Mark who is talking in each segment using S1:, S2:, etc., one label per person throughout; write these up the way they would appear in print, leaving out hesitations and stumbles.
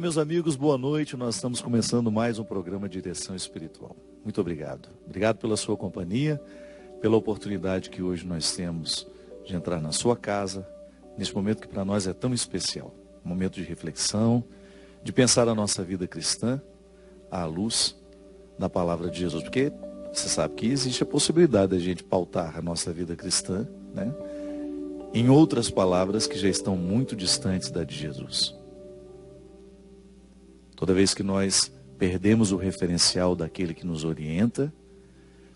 S1: meus amigos, boa noite. Nós estamos começando mais um programa de Direção Espiritual. Muito obrigado. Obrigado pela sua companhia, pela oportunidade que hoje nós temos de entrar na sua casa, nesse momento que para nós é tão especial. Um momento de reflexão, de pensar a nossa vida cristã à luz da palavra de Jesus. Porque você sabe que existe a possibilidade da gente pautar a nossa vida cristã, né, em outras palavras que já estão muito distantes da de Jesus. Toda vez que nós perdemos o referencial daquele que nos orienta,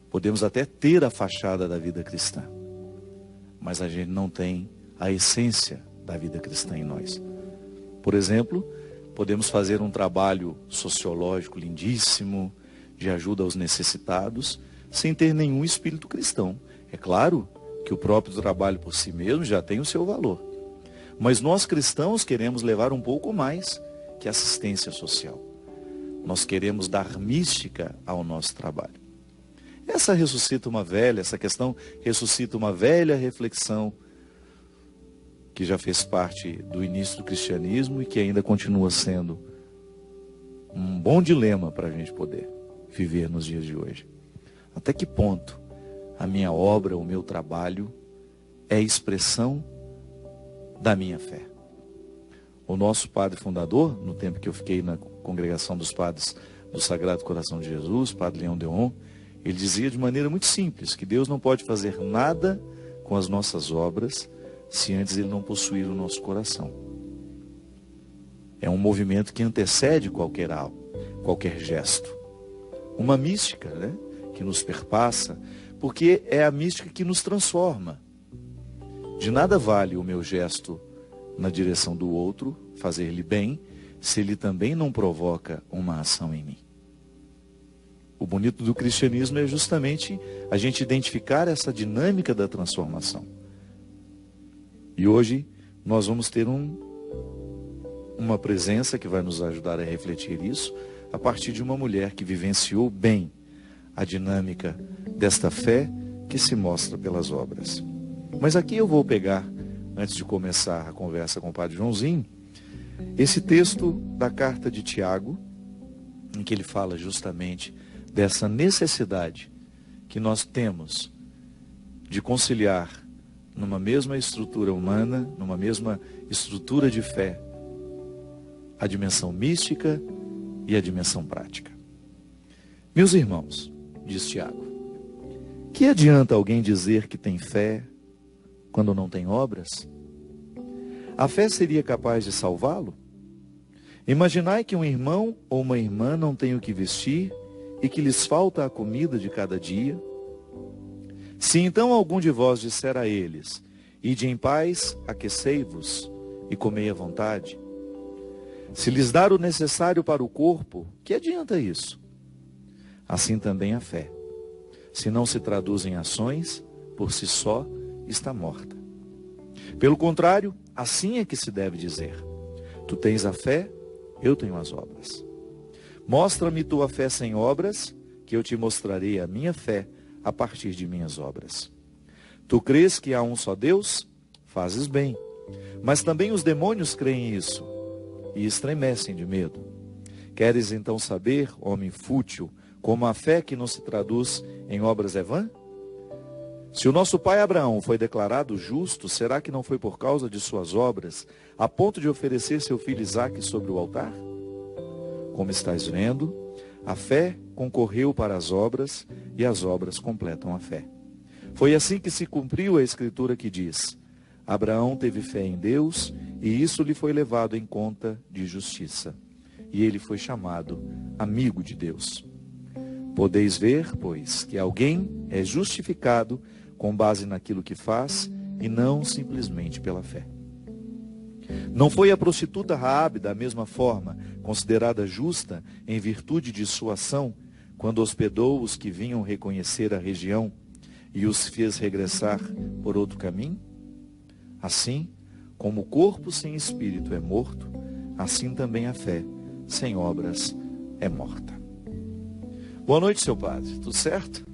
S1: podemos até ter a fachada da vida cristã, mas a gente não tem a essência da vida cristã em nós. Por exemplo, podemos fazer um trabalho sociológico lindíssimo, de ajuda aos necessitados, sem ter nenhum espírito cristão. É claro que o próprio trabalho por si mesmo já tem o seu valor, mas nós cristãos queremos levar um pouco mais que assistência social. Nós queremos dar mística ao nosso trabalho. Essa questão ressuscita uma velha reflexão que já fez parte do início do cristianismo e que ainda continua sendo um bom dilema para a gente poder viver nos dias de hoje. Até que ponto a minha obra, o meu trabalho é expressão da minha fé? O nosso padre fundador, no tempo que eu fiquei na congregação dos padres do Sagrado Coração de Jesus, Padre Leão Deon, ele dizia de maneira muito simples que Deus não pode fazer nada com as nossas obras se antes ele não possuir o nosso coração. É um movimento que antecede qualquer gesto. Uma mística, né, que nos perpassa, porque é a mística que nos transforma. De nada vale o meu gesto na direção do outro, fazer-lhe bem, se ele também não provoca uma ação em mim. O bonito do cristianismo é justamente a gente identificar essa dinâmica da transformação. E hoje nós vamos ter uma presença que vai nos ajudar a refletir isso, a partir de uma mulher que vivenciou bem a dinâmica desta fé que se mostra pelas obras. Mas aqui eu vou pegar, antes de começar a conversa com o Padre Joãozinho, esse texto da carta de Tiago, em que ele fala justamente dessa necessidade que nós temos de conciliar numa mesma estrutura humana, numa mesma estrutura de fé, a dimensão mística e a dimensão prática. Meus irmãos, diz Tiago, que adianta alguém dizer que tem fé quando não tem obras? A fé seria capaz de salvá-lo? Imaginai que um irmão ou uma irmã não tem o que vestir e que lhes falta a comida de cada dia. Se então algum de vós disser a eles, ide em paz, aquecei-vos e comei à vontade, se lhes dar o necessário para o corpo, que adianta isso? Assim também a fé, se não se traduz em ações, por si só está morta. Pelo contrário, assim é que se deve dizer: tu tens a fé, eu tenho as obras. Mostra-me tua fé sem obras, que eu te mostrarei a minha fé a partir de minhas obras. Tu crês que há um só Deus? Fazes bem. Mas também os demônios creem isso e estremecem de medo. Queres então saber, homem fútil, como a fé que não se traduz em obras é vã? Se o nosso pai Abraão foi declarado justo, será que não foi por causa de suas obras, a ponto de oferecer seu filho Isaque sobre o altar? Como estás vendo, a fé concorreu para as obras, e as obras completam a fé. Foi assim que se cumpriu a escritura que diz: Abraão teve fé em Deus, e isso lhe foi levado em conta de justiça. E ele foi chamado amigo de Deus. Podeis ver, pois, que alguém é justificado com base naquilo que faz, e não simplesmente pela fé. Não foi a prostituta Raabe, da mesma forma, considerada justa em virtude de sua ação, quando hospedou os que vinham reconhecer a região e os fez regressar por outro caminho? Assim, como o corpo sem espírito é morto, assim também a fé sem obras é morta. Boa noite, seu padre. Tudo certo?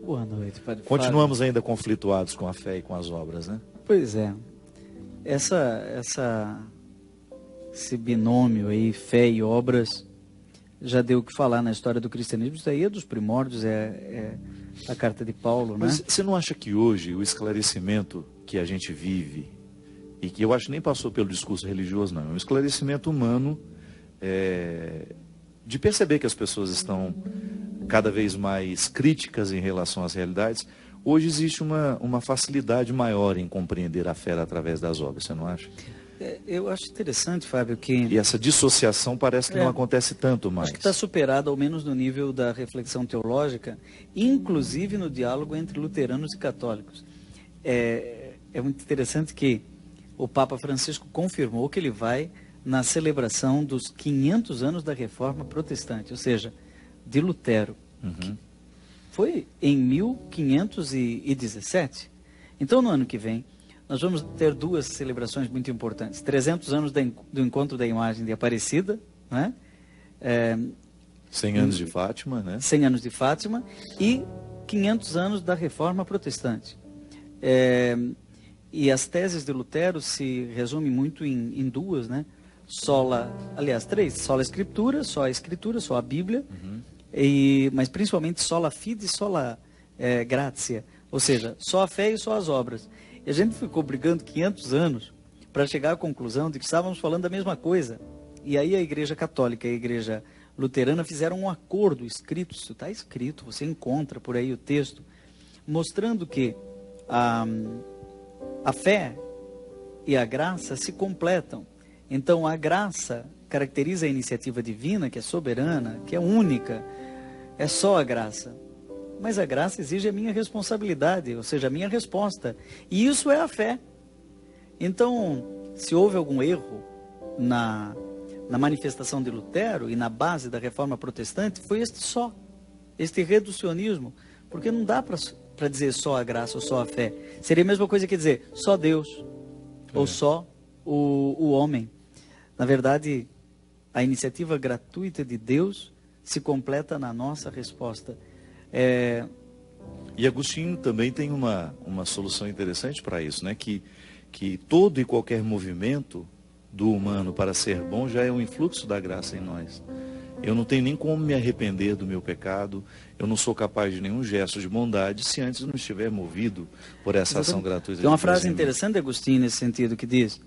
S2: Boa noite, padre.
S1: Continuamos ainda conflituados com a fé e com as obras, né?
S2: Pois é. Essa esse binômio aí, fé e obras, já deu o que falar na história do cristianismo. Isso aí é dos primórdios, é a carta de Paulo, né?
S1: Mas você não acha que hoje o esclarecimento que a gente vive, e que eu acho que nem passou pelo discurso religioso, não, é um esclarecimento humano, de perceber que as pessoas estão cada vez mais críticas em relação às realidades. Hoje existe uma facilidade maior em compreender a fé através das obras, você não acha?
S2: Eu acho interessante, Fábio, que...
S1: E essa dissociação parece que não acontece tanto mais.
S2: Acho que está superada, ao menos no nível da reflexão teológica, inclusive no diálogo entre luteranos e católicos. É muito interessante que o Papa Francisco confirmou que ele vai na celebração dos 500 anos da Reforma Protestante, ou seja, de Lutero.
S1: Uhum.
S2: Foi em 1517. Então, no ano que vem, nós vamos ter duas celebrações muito importantes. 300 anos do encontro da imagem de Aparecida, né?
S1: 100 anos de Fátima, né?
S2: 100 anos de Fátima e 500 anos da Reforma Protestante. E as teses de Lutero se resumem muito em duas, né? Três. Sola Escritura, só a Escritura, só a Bíblia, mas principalmente sola fide e sola gratia, ou seja, só a fé e só as obras. E a gente ficou brigando 500 anos para chegar à conclusão de que estávamos falando da mesma coisa. E aí a Igreja Católica e a Igreja Luterana fizeram um acordo escrito, isso está escrito, você encontra por aí o texto, mostrando que a fé e a graça se completam. Então a graça caracteriza a iniciativa divina, que é soberana, que é única, é só a graça. Mas a graça exige a minha responsabilidade, ou seja, a minha resposta. E isso é a fé. Então, se houve algum erro na manifestação de Lutero e na base da Reforma Protestante, foi este reducionismo. Porque não dá para dizer só a graça ou só a fé. Seria a mesma coisa que dizer só Deus ou só o homem. Na verdade, a iniciativa gratuita de Deus se completa na nossa resposta.
S1: E Agostinho também tem uma solução interessante para isso, né? Que todo e qualquer movimento do humano para ser bom já é um influxo da graça em nós. Eu não tenho nem como me arrepender do meu pecado, eu não sou capaz de nenhum gesto de bondade se antes não estiver movido por essa ação gratuita.
S2: Tem uma frase interessante de Agostinho nesse sentido que diz: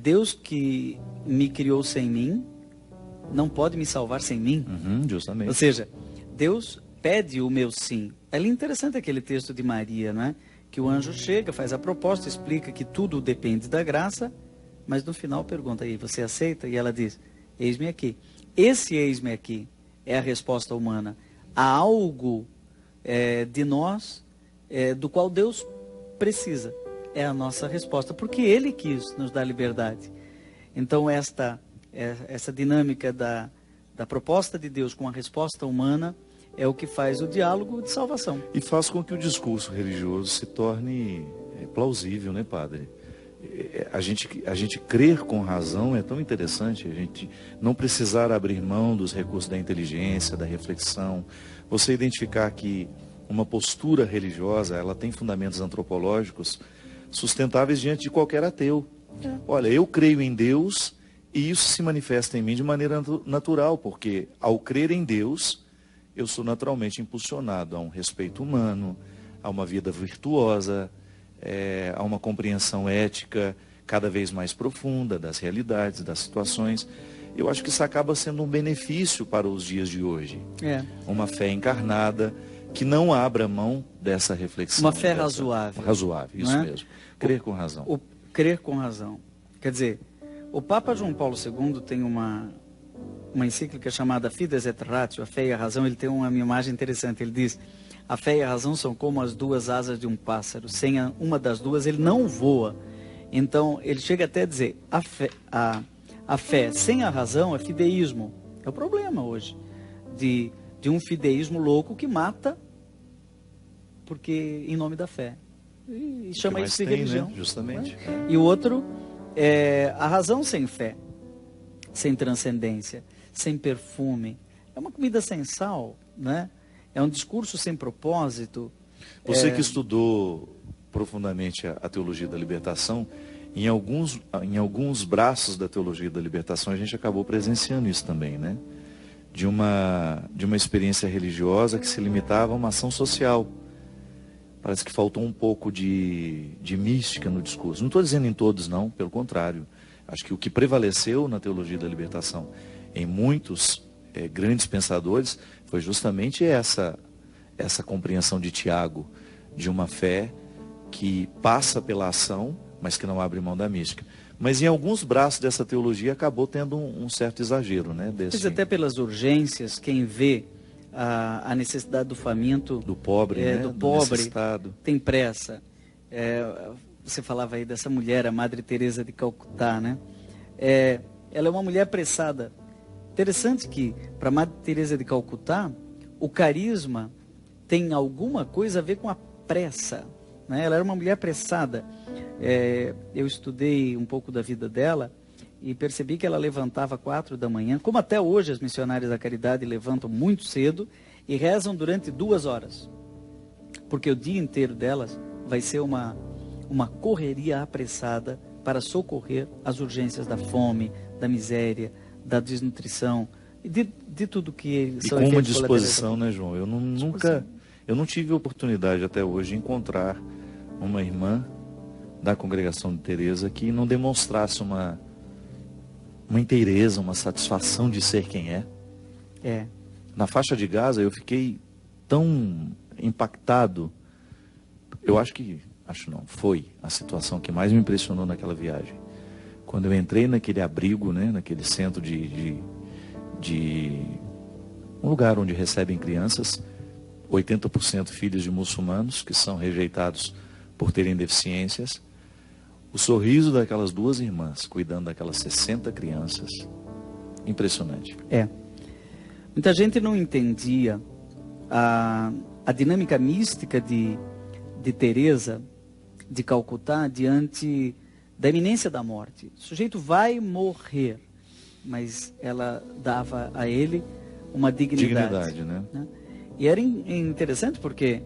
S2: Deus que me criou sem mim não pode me salvar sem mim.
S1: Justamente.
S2: Ou seja, Deus pede o meu sim. É interessante aquele texto de Maria, não é? Que o anjo chega, faz a proposta, explica que tudo depende da graça, mas no final pergunta aí, você aceita? E ela diz, eis-me aqui. Esse eis-me aqui é a resposta humana. Há algo de nós do qual Deus precisa. É a nossa resposta, porque Ele quis nos dar liberdade. Então essa dinâmica da proposta de Deus com a resposta humana é o que faz o diálogo de salvação.
S1: E faz com que o discurso religioso se torne plausível, né, padre? A gente crer com razão é tão interessante, a gente não precisar abrir mão dos recursos da inteligência, da reflexão. Você identificar que uma postura religiosa, ela tem fundamentos antropológicos sustentáveis diante de qualquer ateu. Olha, eu creio em Deus e isso se manifesta em mim de maneira natural, porque ao crer em Deus, eu sou naturalmente impulsionado a um respeito humano, a uma vida virtuosa, a uma compreensão ética cada vez mais profunda das realidades, das situações. Eu acho que isso acaba sendo um benefício para os dias de hoje. Uma fé encarnada, que não abra mão dessa reflexão.
S2: Uma fé razoável.
S1: Razoável, isso mesmo. Crer com razão.
S2: Crer com razão. Quer dizer, o Papa João Paulo II tem uma encíclica chamada Fides et Ratio, a fé e a razão. Ele tem uma imagem interessante, ele diz: a fé e a razão são como as duas asas de um pássaro, sem uma das duas ele não voa. Então ele chega até a dizer, a fé sem a razão é fideísmo. É o problema hoje de um fideísmo louco que mata porque em nome da fé, e chama isso de religião,
S1: né? Justamente.
S2: E o outro é a razão sem fé, sem transcendência, sem perfume. É uma comida sem sal, né? É um discurso sem propósito.
S1: Você que estudou profundamente a teologia da libertação, Em alguns braços da teologia da libertação, a gente acabou presenciando isso também, né? De uma experiência religiosa que se limitava a uma ação social. Parece que faltou um pouco de mística no discurso. Não estou dizendo em todos, não, pelo contrário. Acho que o que prevaleceu na teologia da libertação em muitos grandes pensadores foi justamente essa compreensão de Tiago, de uma fé que passa pela ação, mas que não abre mão da mística. Mas em alguns braços dessa teologia acabou tendo um certo exagero, né?
S2: Mas até pelas urgências, quem vê a necessidade do faminto,
S1: do pobre, né?
S2: do pobre,
S1: necessitado,
S2: tem pressa. Você falava aí dessa mulher, a Madre Teresa de Calcutá, né? Ela é uma mulher apressada. Interessante que para Madre Teresa de Calcutá, o carisma tem alguma coisa a ver com a pressa, né? Ela era uma mulher apressada. Eu estudei um pouco da vida dela e percebi que ela levantava 4 da manhã, como até hoje as missionárias da caridade levantam muito cedo e rezam durante 2 horas, porque o dia inteiro delas vai ser uma correria apressada para socorrer as urgências da fome, da miséria, da desnutrição e de tudo que
S1: são efeitos colaterais. E com uma disposição, né, João? Eu não tive oportunidade até hoje de encontrar uma irmã da congregação de Teresa que não demonstrasse uma inteireza, uma satisfação de ser quem é. Na faixa de Gaza eu fiquei tão impactado. Foi a situação que mais me impressionou naquela viagem. Quando eu entrei naquele abrigo, né, naquele centro de um lugar onde recebem crianças, 80% filhos de muçulmanos que são rejeitados por terem deficiências. O sorriso daquelas 2 irmãs, cuidando daquelas 60 crianças, impressionante.
S2: Muita gente não entendia a dinâmica mística de Teresa de Calcutá diante da iminência da morte. O sujeito vai morrer, mas ela dava a ele uma dignidade,
S1: né?
S2: E era interessante porque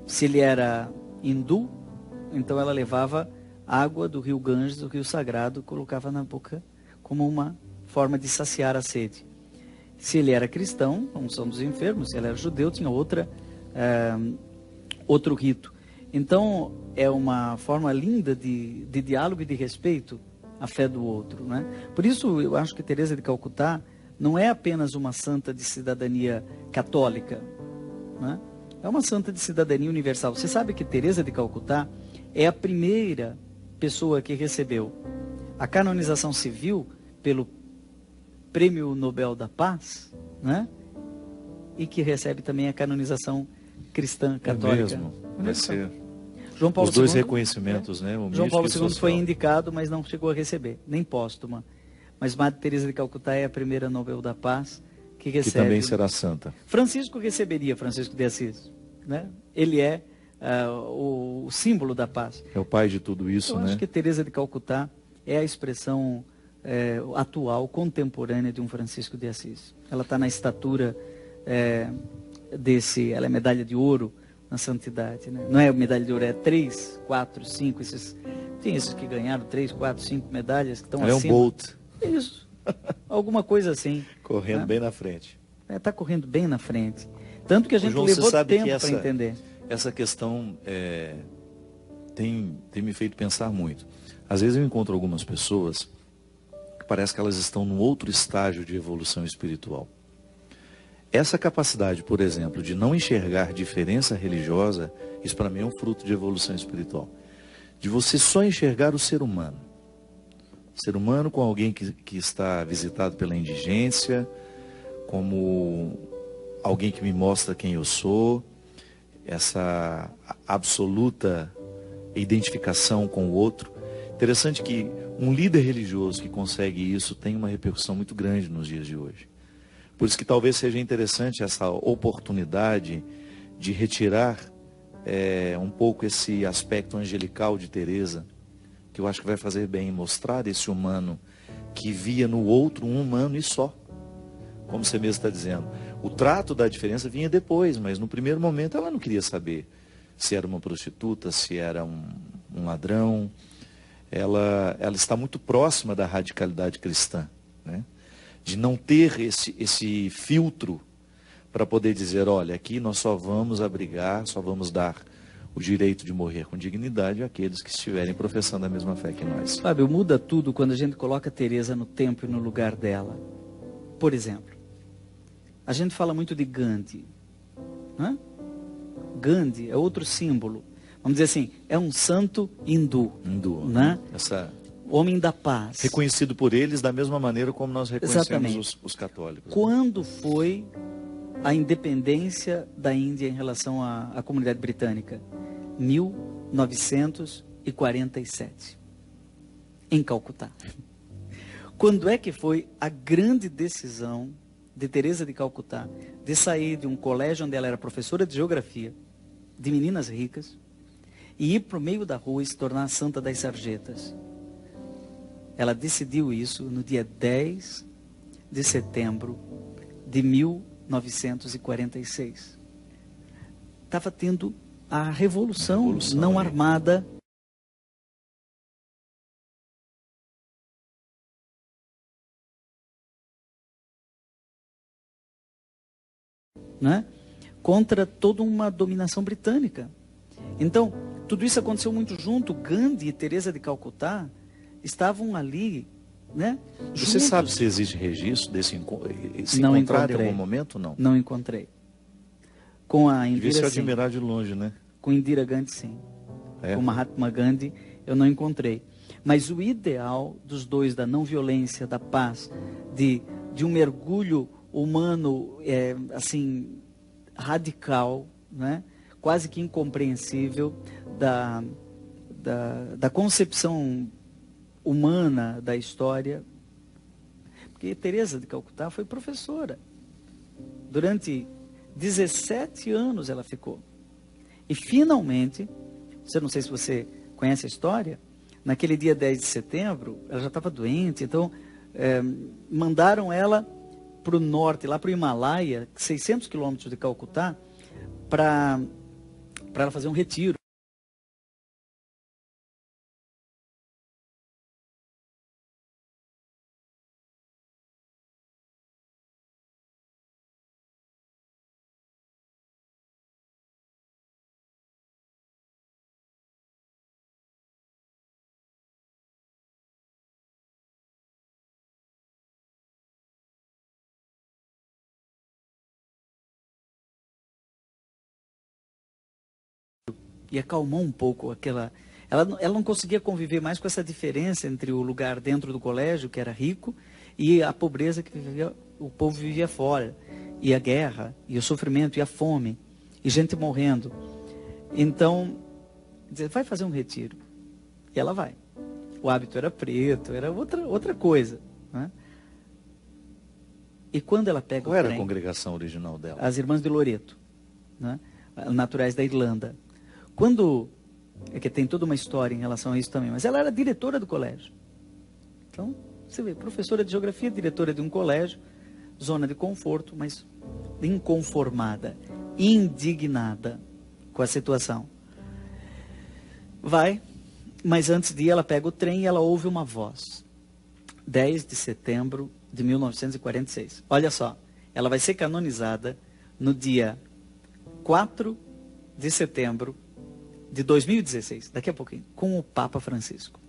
S2: se ele era hindu, então ela levava água do rio Ganges, do rio Sagrado, colocava na boca como uma forma de saciar a sede. Se ele era cristão, a unção dos enfermos. Se ele era judeu, tinha outro rito. Então, é uma forma linda de diálogo e de respeito à fé do outro, né? Por isso, eu acho que Teresa de Calcutá não é apenas uma santa de cidadania católica, né? É uma santa de cidadania universal. Você sabe que Teresa de Calcutá é a primeira pessoa que recebeu a canonização civil pelo Prêmio Nobel da Paz, né? E que recebe também a canonização cristã católica.
S1: Vai ser.
S2: João Paulo
S1: Os dois
S2: II,
S1: reconhecimentos, né?
S2: João Paulo II foi indicado, mas não chegou a receber, nem póstuma. Mas Madre Teresa de Calcutá é a primeira Nobel da Paz que recebe.
S1: Que também será santa.
S2: Francisco receberia, Francisco de Assis, né? Ele é o símbolo da paz.
S1: É o pai de tudo isso, né?
S2: Eu acho que Teresa de Calcutá é a expressão atual, contemporânea de um Francisco de Assis. Ela está na estatura ela é medalha de ouro na santidade, né? Não é medalha de ouro, é 3, 4, 5, tem esses que ganharam 3, 4, 5 medalhas que estão acima.
S1: É um Bolt.
S2: Isso, alguma coisa assim.
S1: Correndo, né? Bem na frente.
S2: Está correndo bem na frente. Tanto que a gente levou tempo para entender.
S1: Essa questão tem me feito pensar muito. Às vezes eu encontro algumas pessoas que parece que elas estão num outro estágio de evolução espiritual. Essa capacidade, por exemplo, de não enxergar diferença religiosa, isso para mim é um fruto de evolução espiritual. De você só enxergar o ser humano. Ser humano com alguém que está visitado pela indigência, como alguém que me mostra quem eu sou, essa absoluta identificação com o outro. Interessante que um líder religioso que consegue isso tem uma repercussão muito grande nos dias de hoje. Por isso que talvez seja interessante essa oportunidade de retirar um pouco esse aspecto angelical de Teresa, que eu acho que vai fazer bem, mostrar esse humano que via no outro um humano e só. Como você mesmo está dizendo, o trato da diferença vinha depois, mas no primeiro momento ela não queria saber se era uma prostituta, se era um ladrão. ela está muito próxima da radicalidade cristã, né? De não ter esse filtro para poder dizer, olha, aqui nós só vamos abrigar, só vamos dar o direito de morrer com dignidade àqueles que estiverem professando a mesma fé que nós.
S2: Fábio, muda tudo quando a gente coloca Teresa no tempo e no lugar dela. Por exemplo, a gente fala muito de Gandhi, né? Gandhi é outro símbolo. Vamos dizer assim, é um santo hindu, né? Homem da paz.
S1: Reconhecido por eles da mesma maneira como nós reconhecemos os católicos.
S2: Quando foi a independência da Índia em relação à comunidade britânica? 1947, em Calcutá. Quando é que foi a grande decisão de Teresa de Calcutá de sair de um colégio onde ela era professora de geografia, de meninas ricas, e ir para o meio da rua e se tornar a Santa das Sarjetas? Ela decidiu isso no dia 10 de setembro de 1946. Estava tendo a revolução não armada. Né? Contra toda uma dominação britânica. Então, tudo isso aconteceu muito junto. Gandhi e Teresa de Calcutá estavam ali, né?
S1: Você
S2: juntos.
S1: sabe se existe registro desse se
S2: não
S1: encontraram
S2: encontrei.
S1: em algum momento, não?
S2: Não encontrei. Com a Indira,
S1: devia se
S2: sim.
S1: admirar de longe, né?
S2: Com Indira Gandhi, sim.
S1: É?
S2: Com Mahatma Gandhi, eu não encontrei. Mas o ideal dos dois, da não violência, da paz, de um mergulho humano, assim, radical, né? Quase que incompreensível, da concepção humana da história. Porque Teresa de Calcutá foi professora. Durante 17 anos ela ficou. E finalmente, não sei se você conhece a história, naquele dia 10 de setembro, ela já estava doente, então mandaram ela para o norte, lá para o Himalaia, 600 quilômetros de Calcutá, para ela fazer um retiro. E acalmou um pouco aquela... Ela não conseguia conviver mais com essa diferença entre o lugar dentro do colégio, que era rico, e a pobreza que o povo vivia fora. E a guerra, e o sofrimento, e a fome, e gente morrendo. Então, vai fazer um retiro. E ela vai. O hábito era preto, era outra coisa. Né? E quando ela pega
S1: Qual era a congregação original dela?
S2: As Irmãs de Loreto, né? Naturais da Irlanda. Quando, que tem toda uma história em relação a isso também, mas ela era diretora do colégio. Então, você vê, professora de geografia, diretora de um colégio, zona de conforto, mas inconformada, indignada com a situação. Vai, mas antes de ir, ela pega o trem e ela ouve uma voz. 10 de setembro de 1946. Olha só, ela vai ser canonizada no dia 4 de setembro de 2016, daqui a pouquinho, com o Papa Francisco.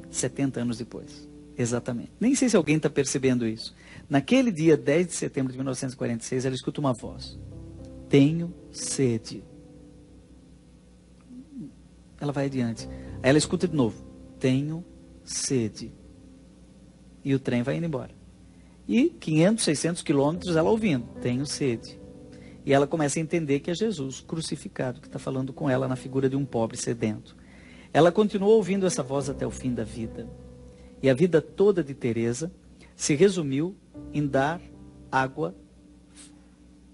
S2: 70 anos depois, exatamente. Nem sei se alguém está percebendo isso. Naquele dia, 10 de setembro de 1946, ela escuta uma voz. Tenho sede. Ela vai adiante. Aí ela escuta de novo. Tenho sede. E o trem vai indo embora. E 500, 600 quilômetros ela ouvindo. Tenho sede. E ela começa a entender que é Jesus crucificado que está falando com ela na figura de um pobre sedento. Ela continuou ouvindo essa voz até o fim da vida. E a vida toda de Teresa se resumiu em dar água,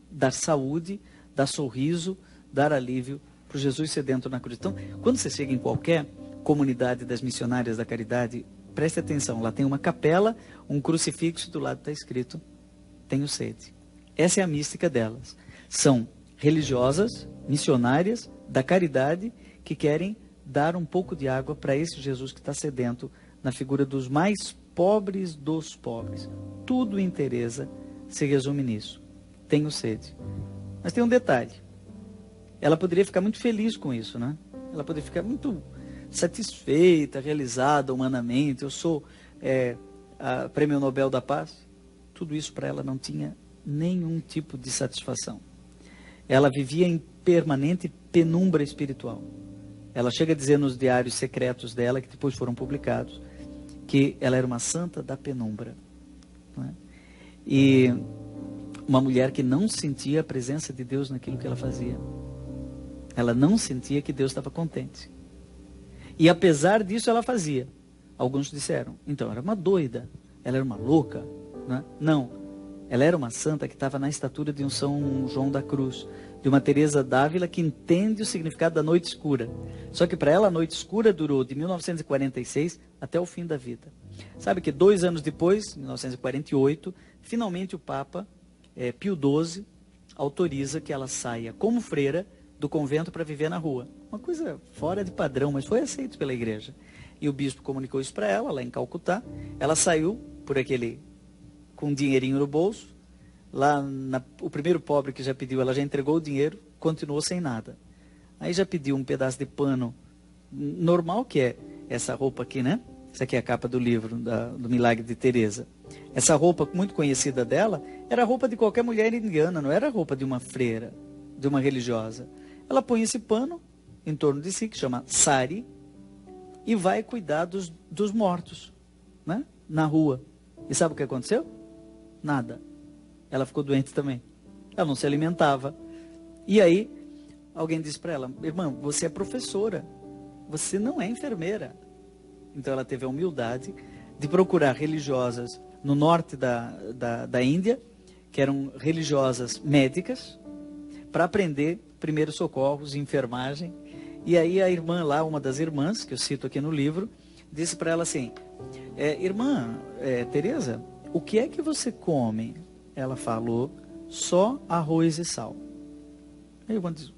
S2: dar saúde, dar sorriso, dar alívio para o Jesus sedento na cruz. Então, quando você chega em qualquer comunidade das missionárias da caridade, preste atenção, lá tem uma capela, um crucifixo, do lado está escrito, tenho sede. Essa é a mística delas. São religiosas, missionárias, da caridade, que querem dar um pouco de água para esse Jesus que está sedento na figura dos mais pobres dos pobres. Tudo em Teresa se resume nisso. Tenho sede. Mas tem um detalhe. Ela poderia ficar muito feliz com isso, né? Ela poderia ficar muito satisfeita, realizada humanamente. Eu sou a Prêmio Nobel da Paz. Tudo isso para ela não tinha nenhum tipo de satisfação. Ela vivia em permanente penumbra espiritual. Ela chega a dizer nos diários secretos dela, que depois foram publicados, que ela era uma santa da penumbra. Né? E uma mulher que não sentia a presença de Deus naquilo que ela fazia. Ela não sentia que Deus estava contente. E apesar disso ela fazia. Alguns disseram, então, era uma doida, ela era uma louca. Né? Não, ela era uma santa que estava na estatura de um São João da Cruz, de uma Teresa d'Ávila que entende o significado da noite escura. Só que para ela a noite escura durou de 1946 até o fim da vida. Sabe que 2 anos depois, 1948, finalmente o Papa Pio XII autoriza que ela saia como freira do convento para viver na rua. Uma coisa fora de padrão, mas foi aceito pela igreja. E o bispo comunicou isso para ela, lá em Calcutá. Ela saiu com um dinheirinho no bolso. Lá, o primeiro pobre que já pediu, ela já entregou o dinheiro, continuou sem nada. Aí já pediu um pedaço de pano normal, que é essa roupa aqui, né? Essa aqui é a capa do livro, do Milagre de Teresa. Essa roupa muito conhecida dela, era a roupa de qualquer mulher indiana, não era a roupa de uma freira, de uma religiosa. Ela põe esse pano em torno de si, que chama sari, e vai cuidar dos mortos, né? Na rua. E sabe o que aconteceu? Nada. Ela ficou doente também. Ela não se alimentava. E aí, alguém disse para ela, irmã, você é professora, você não é enfermeira. Então ela teve a humildade de procurar religiosas no norte da Índia, que eram religiosas médicas, para aprender primeiros socorros, enfermagem. E aí a irmã lá, uma das irmãs, que eu cito aqui no livro, disse para ela assim, irmã Teresa, o que é que você come? Ela falou, só arroz e sal. Aí eu disse,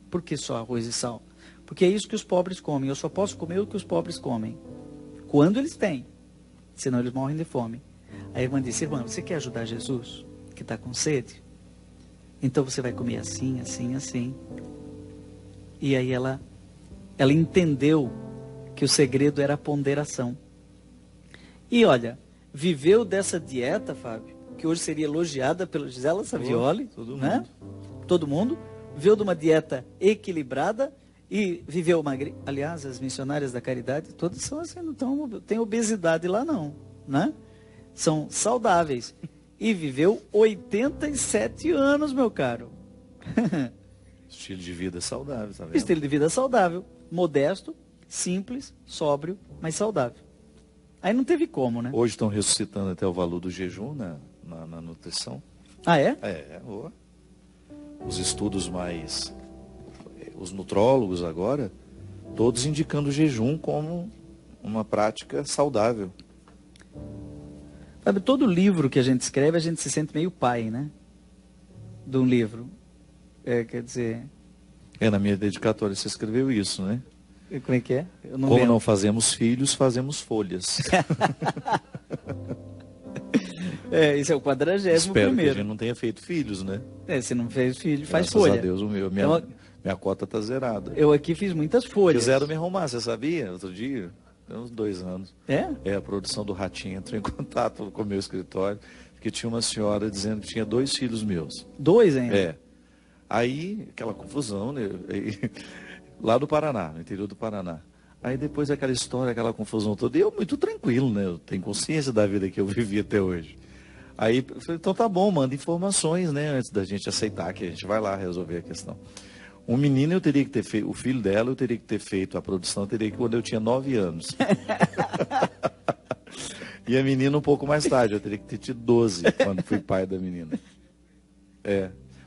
S2: por que só arroz e sal? Porque é isso que os pobres comem, eu só posso comer o que os pobres comem. Quando eles têm, senão eles morrem de fome. A irmã disse, irmã, você quer ajudar Jesus, que está com sede? Então você vai comer assim, assim, assim. E aí ela entendeu que o segredo era a ponderação. E olha, viveu dessa dieta, Fábio, que hoje seria elogiada pela Gisela Savioli, né? Todo mundo. Viveu de uma dieta equilibrada e viveu magre. Aliás, as missionárias da caridade, todas são assim, não tem obesidade lá não, né? São saudáveis. E viveu 87 anos, meu caro.
S1: Estilo de vida saudável, tá vendo?
S2: Estilo de vida saudável, modesto, simples, sóbrio, mas saudável. Aí não teve como, né?
S1: Hoje estão ressuscitando até o valor do jejum na nutrição.
S2: Ah, é?
S1: Os estudos os nutrólogos agora, todos indicando o jejum como uma prática saudável.
S2: Sabe, todo livro que a gente escreve, a gente se sente meio pai, né? De um livro. Quer dizer...
S1: Na minha dedicatória você escreveu isso, né?
S2: Como é que é? Eu não
S1: Como
S2: lembro.
S1: não fazemos filhos, fazemos folhas.
S2: Esse é o 41º.
S1: Espero que a gente não tenha feito filhos, né?
S2: Se não fez filho, faz
S1: Graças
S2: folha.
S1: a Deus, minha cota está zerada.
S2: Eu aqui fiz muitas folhas.
S1: Quiseram me arrumar, você sabia? Outro dia, tem uns 2 anos. A produção do Ratinho entrou em contato com o meu escritório, porque tinha uma senhora dizendo que tinha 2 filhos meus.
S2: 2 ainda?
S1: Aí, aquela confusão, né? Lá do Paraná, no interior do Paraná. Aí depois aquela história, aquela confusão toda, e eu muito tranquilo, né? Eu tenho consciência da vida que eu vivi até hoje. Aí eu falei, então tá bom, manda informações, né? Antes da gente aceitar que a gente vai lá resolver a questão. Um menino eu teria que ter feito, o filho dela eu teria que ter feito a produção, eu teria que quando eu tinha 9 anos. E a menina um pouco mais tarde, eu teria que ter tido 12 quando fui pai da menina.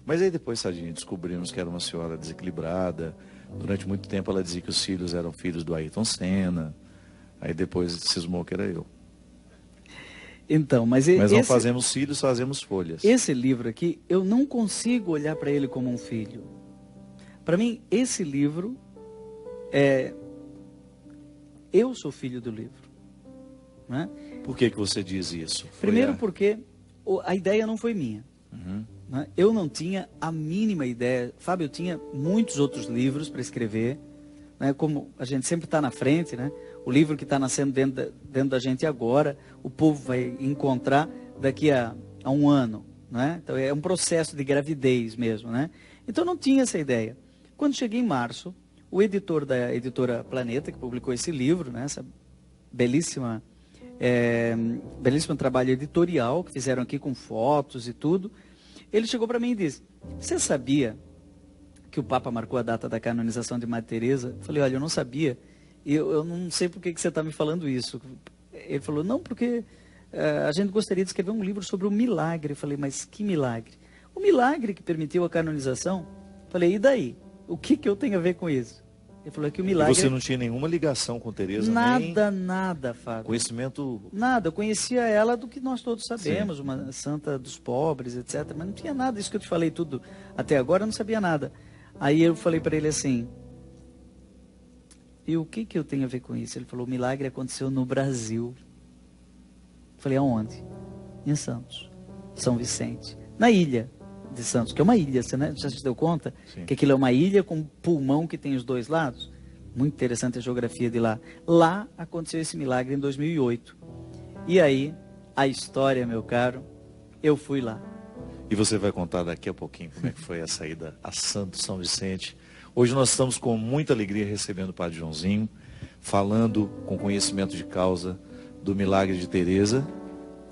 S1: Mas aí depois, Sadinha, descobrimos que era uma senhora desequilibrada. Durante muito tempo ela dizia que os filhos eram filhos do Ayrton Senna. Aí depois cismou que era eu.
S2: Então, mas
S1: não fazemos filhos, fazemos folhas.
S2: Esse livro aqui, eu não consigo olhar para ele como um filho. Para mim, esse livro é eu sou filho do livro. Né?
S1: Por que você diz isso?
S2: Primeiro porque a ideia não foi minha. Né? Eu não tinha a mínima ideia. Fábio, eu tinha muitos outros livros para escrever, né? Como a gente sempre está na frente, né? O livro que está nascendo dentro da gente agora, o povo vai encontrar daqui a um ano. Né? Então é um processo de gravidez mesmo. Né? Então eu não tinha essa ideia. Quando cheguei em março, o editor da editora Planeta, que publicou esse livro, né? Essa belíssimo trabalho editorial que fizeram aqui com fotos e tudo, ele chegou para mim e disse: você sabia que o Papa marcou a data da canonização de Madre Teresa? Eu falei: olha, eu não sabia, e eu não sei por que você está me falando isso. Ele falou: não, porque a gente gostaria de escrever um livro sobre o milagre. Eu falei: mas que milagre? O milagre que permitiu a canonização. Eu falei: e daí? O que eu tenho a ver com isso? Ele falou que o milagre...
S1: E você não tinha nenhuma ligação com Teresa?
S2: Nada, Fábio.
S1: Conhecimento...
S2: Nada, eu conhecia ela do que nós todos sabemos, sim, uma santa dos pobres, etc. Mas não tinha nada, isso que eu te falei tudo até agora, eu não sabia nada. Aí eu falei para ele assim: e o que eu tenho a ver com isso? Ele falou: o milagre aconteceu no Brasil. Eu falei: aonde? Em Santos, São Vicente, na ilha de Santos, que é uma ilha, você já se deu conta? Sim. Que aquilo é uma ilha com um pulmão que tem os dois lados? Muito interessante a geografia de lá. Lá aconteceu esse milagre em 2008. E aí, a história, meu caro, eu fui lá.
S1: E você vai contar daqui a pouquinho como é que foi a saída a Santo São Vicente. Hoje nós estamos com muita alegria recebendo o Padre Joãozinho, falando com conhecimento de causa do milagre de Teresa,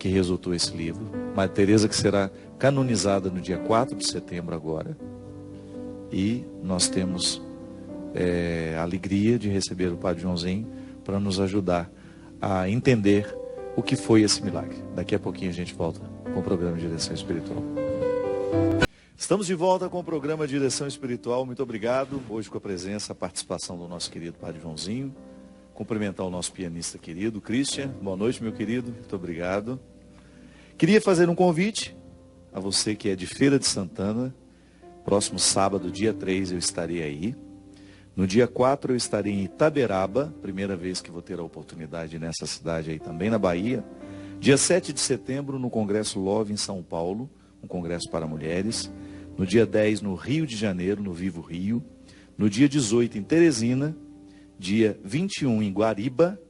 S1: que resultou esse livro. Madre Teresa, que será canonizada no dia 4 de setembro agora. E nós temos a alegria de receber o Padre Joãozinho para nos ajudar a entender o que foi esse milagre. Daqui a pouquinho a gente volta com o programa Direção Espiritual. Estamos de volta com o programa Direção Espiritual. Muito obrigado. Hoje com a presença, a participação do nosso querido Padre Joãozinho. Cumprimentar o nosso pianista querido, Christian. Boa noite, meu querido. Muito obrigado. Queria fazer um convite a você que é de Feira de Santana. Próximo sábado, dia 3, eu estarei aí. No dia 4 eu estarei em Itaberaba, primeira vez que vou ter a oportunidade nessa cidade aí também, na Bahia. Dia 7 de setembro no Congresso Love em São Paulo, um congresso para mulheres. No dia 10 no Rio de Janeiro, no Vivo Rio. No dia 18 em Teresina. Dia 21 em Guariba.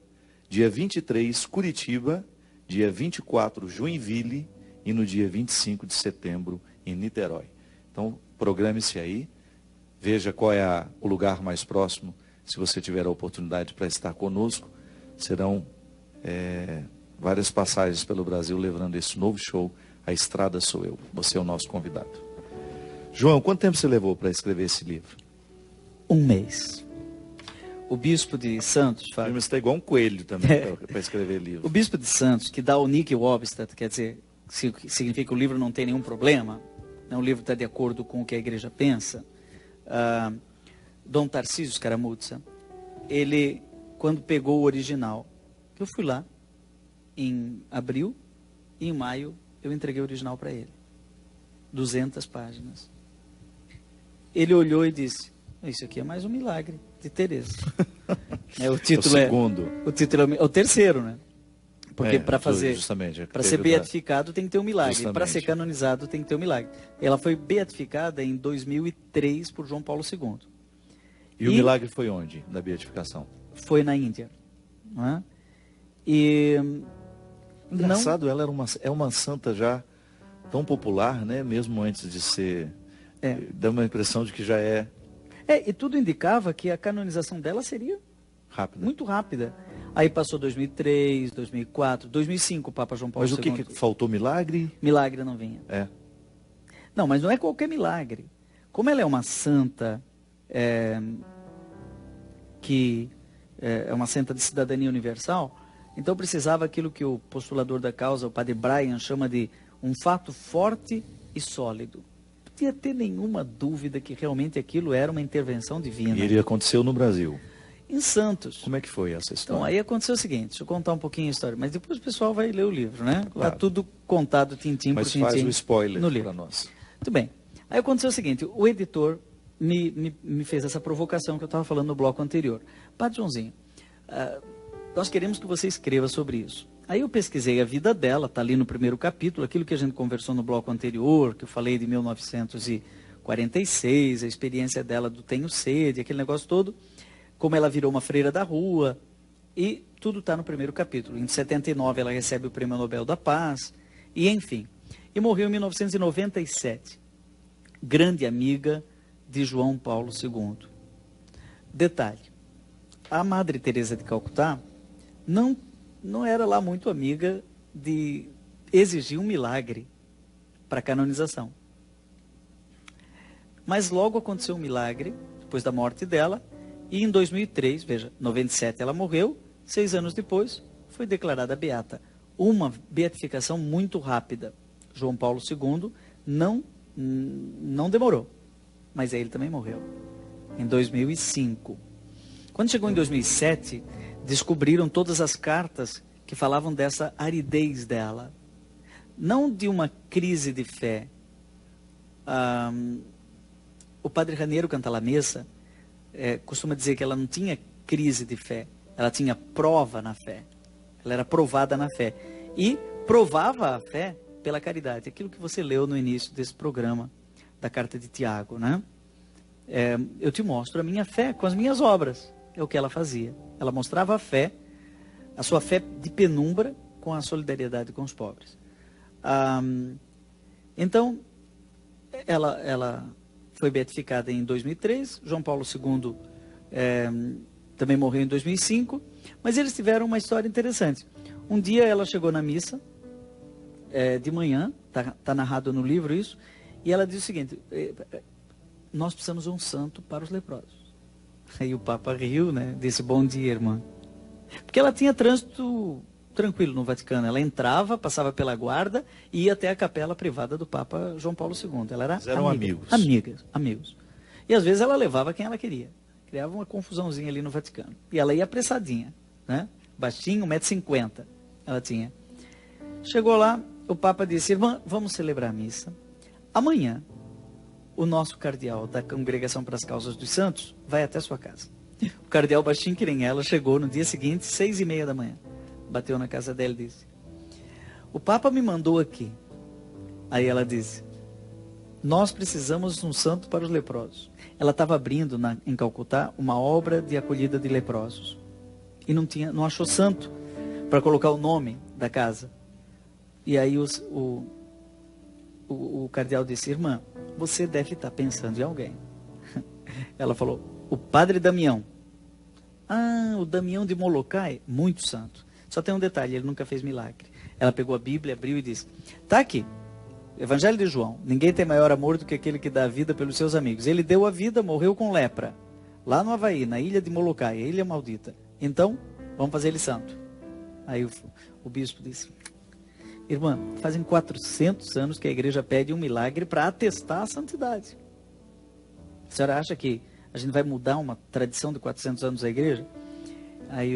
S1: Dia 23 Curitiba. Dia 24 Joinville. E no dia 25 de setembro em Niterói. Então programe-se aí. Veja qual é o lugar mais próximo, se você tiver a oportunidade para estar conosco. Serão várias passagens pelo Brasil, levando esse novo show, A Estrada Sou Eu. Você é o nosso convidado. João, quanto tempo você levou para escrever esse livro?
S2: 1 mês. O bispo de Santos...
S1: Fábio, você está igual um coelho também para escrever livro.
S2: O bispo de Santos, que dá o Nick Wobstad, quer dizer, significa que o livro não tem nenhum problema, né? O livro está de acordo com o que a igreja pensa. Dom Tarcísio Scaramuzza, ele, quando pegou o original, eu fui lá em abril e em maio eu entreguei o original para ele, 200 páginas. Ele olhou e disse: isso aqui é mais um milagre de Teresa. O título
S1: é o segundo.
S2: O título é o terceiro, né? Porque para fazer, para ser beatificado tem que ter um milagre, para ser canonizado tem que ter um milagre. Ela foi beatificada em 2003 por João Paulo II.
S1: E o milagre foi onde, na beatificação?
S2: Foi na Índia. Não é? E
S1: engraçado, ela é uma santa já tão popular, né? Mesmo antes de ser... Dá uma impressão de que já é...
S2: E tudo indicava que a canonização dela seria
S1: rápida.
S2: Muito rápida. Aí passou 2003, 2004, 2005 o Papa João Paulo II.
S1: Mas o que faltou? Milagre?
S2: Milagre não vinha. Não, mas não é qualquer milagre. Como ela é uma santa, que é uma santa de cidadania universal, então precisava aquilo que o postulador da causa, o padre Brian, chama de um fato forte e sólido. Não podia ter nenhuma dúvida que realmente aquilo era uma intervenção divina.
S1: E ele aconteceu no Brasil?
S2: Em Santos.
S1: Como é que foi essa história?
S2: Então, aí aconteceu o seguinte, deixa eu contar um pouquinho a história, mas depois o pessoal vai ler o livro, né? Claro. Tá tudo contado tintim por tintim.
S1: Mas faz o spoiler
S2: no livro
S1: para nós.
S2: Muito bem. Aí aconteceu o seguinte, o editor me fez essa provocação que eu estava falando no bloco anterior. Padre Joãozinho, nós queremos que você escreva sobre isso. Aí eu pesquisei a vida dela, está ali no primeiro capítulo, aquilo que a gente conversou no bloco anterior, que eu falei de 1946, a experiência dela do Tenho Sede, aquele negócio todo, como ela virou uma freira da rua, e tudo está no primeiro capítulo. Em 79 ela recebe o Prêmio Nobel da Paz, e enfim. E morreu em 1997. Grande amiga de João Paulo II. Detalhe, a Madre Teresa de Calcutá não era lá muito amiga de exigir um milagre para a canonização. Mas logo aconteceu um milagre, depois da morte dela, e em 2003, veja, 97 ela morreu, 6 anos depois foi declarada beata. Uma beatificação muito rápida. João Paulo II não demorou, mas ele também morreu, em 2005. Quando chegou em 2007, descobriram todas as cartas que falavam dessa aridez dela. Não de uma crise de fé. O padre Raniero Cantalamessa costuma dizer que ela não tinha crise de fé, ela tinha prova na fé. Ela era provada na fé. E provava a fé pela caridade. Aquilo que você leu no início desse programa, da carta de Tiago, né? Eu te mostro a minha fé com as minhas obras. É o que ela fazia. Ela mostrava a fé, a sua fé de penumbra, com a solidariedade com os pobres. Então, ela foi beatificada em 2003, João Paulo II também morreu em 2005, mas eles tiveram uma história interessante. Um dia ela chegou na missa, de manhã, tá narrado no livro isso, e ela disse o seguinte: nós precisamos de um santo para os leprosos. Aí o Papa riu, né? Disse: bom dia, irmã. Porque ela tinha trânsito tranquilo no Vaticano. Ela entrava, passava pela guarda e ia até a capela privada do Papa João Paulo II. Ela era
S1: eram amigos.
S2: Amigos. E às vezes ela levava quem ela queria. Criava uma confusãozinha ali no Vaticano. E ela ia apressadinha, né? Baixinho, 1,50 m ela tinha. Chegou lá, o Papa disse: irmã, vamos celebrar a missa. Amanhã, o nosso cardeal da Congregação para as Causas dos Santos vai até a sua casa. O cardeal baixinho que nem ela chegou no dia seguinte, 6h30 da manhã. Bateu na casa dela e disse: o Papa me mandou aqui. Aí ela disse: nós precisamos de um santo para os leprosos. Ela estava abrindo em Calcutá uma obra de acolhida de leprosos. E não achou santo para colocar o nome da casa. E aí o cardeal disse: irmã, você deve estar pensando em alguém. Ela falou: o padre Damião. O Damião de Molokai, muito santo. Só tem um detalhe, ele nunca fez milagre. Ela pegou a Bíblia, abriu e disse: tá aqui, Evangelho de João. Ninguém tem maior amor do que aquele que dá a vida pelos seus amigos. Ele deu a vida, morreu com lepra, lá no Havaí, na ilha de Molokai, a ilha maldita. Então, vamos fazer ele santo. Aí o bispo disse: irmã, fazem 400 anos que a igreja pede um milagre para atestar a santidade. A senhora acha que a gente vai mudar uma tradição de 400 anos da igreja? Aí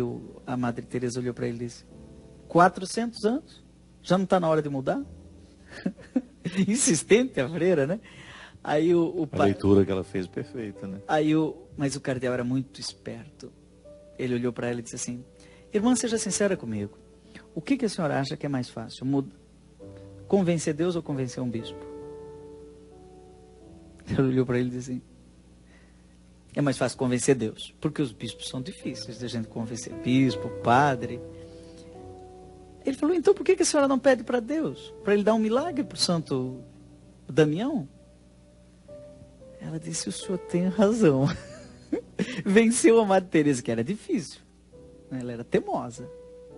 S2: a Madre Teresa olhou para ele e disse: 400 anos? Já não está na hora de mudar? Insistente a freira, né? Aí
S1: a leitura que ela fez perfeita, né?
S2: Mas o cardeal era muito esperto. Ele olhou para ela e disse assim: irmã, seja sincera comigo. O que a senhora acha que é mais fácil? Convencer Deus ou convencer um bispo? Ela olhou para ele e disse assim: é mais fácil convencer Deus, porque os bispos são difíceis de a gente convencer. Bispo, padre. Ele falou: então por que a senhora não pede para Deus? Para ele dar um milagre para o santo Damião? Ela disse: o senhor tem razão. Venceu a Madre Teresa, que era difícil. Ela era teimosa.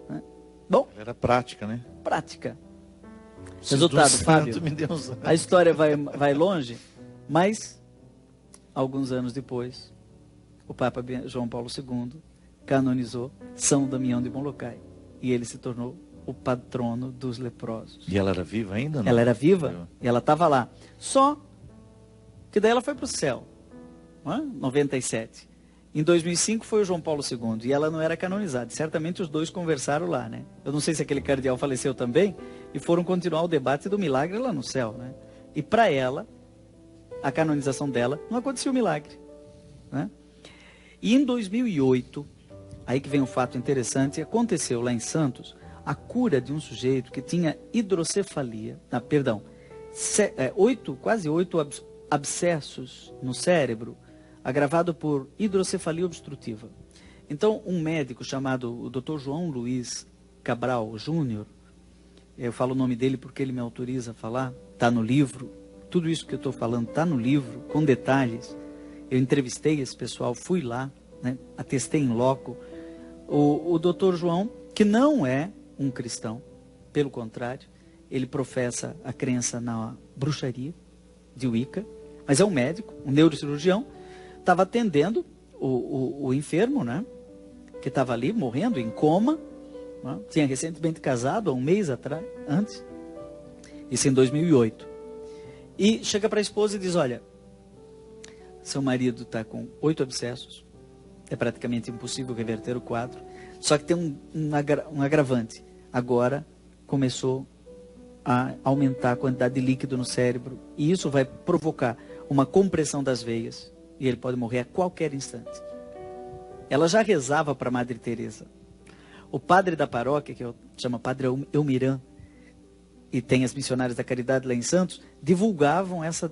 S2: Né? Bom,
S1: ela era prática, né?
S2: Prática. Resultado, Fábio, a história vai longe, mas alguns anos depois, o Papa João Paulo II canonizou São Damião de Molokai. E ele se tornou o patrono dos leprosos.
S1: E ela era viva ainda? Não?
S2: Ela era viva, e ela estava lá. Só que daí ela foi para o céu, 97. Em 2005 foi o João Paulo II, e ela não era canonizada. Certamente os dois conversaram lá, né? Eu não sei se aquele cardeal faleceu também, e foram continuar o debate do milagre lá no céu, né? E para ela, a canonização dela, não aconteceu o milagre, né? E em 2008, aí que vem um fato interessante, aconteceu lá em Santos a cura de um sujeito que tinha hidrocefalia, quase 8 abscessos no cérebro, agravado por hidrocefalia obstrutiva. Então, um médico chamado o Dr. João Luiz Cabral Júnior, eu falo o nome dele porque ele me autoriza a falar, está no livro, tudo isso que eu estou falando está no livro, com detalhes. Eu entrevistei esse pessoal, fui lá, né, atestei em loco. O Dr. João, que não é um cristão, pelo contrário, ele professa a crença na bruxaria de Wicca, mas é um médico, um neurocirurgião, estava atendendo o enfermo, né, que estava ali morrendo em coma, né, tinha recentemente casado, há um mês atrás, antes, isso em 2008. E chega para a esposa e diz, olha, seu marido está com 8 abscessos, é praticamente impossível reverter o quadro, só que tem um agravante. Agora começou a aumentar a quantidade de líquido no cérebro e isso vai provocar uma compressão das veias e ele pode morrer a qualquer instante. Ela já rezava para a Madre Teresa. O padre da paróquia, que chama Padre Elmiran, e tem as missionárias da caridade lá em Santos, divulgavam essa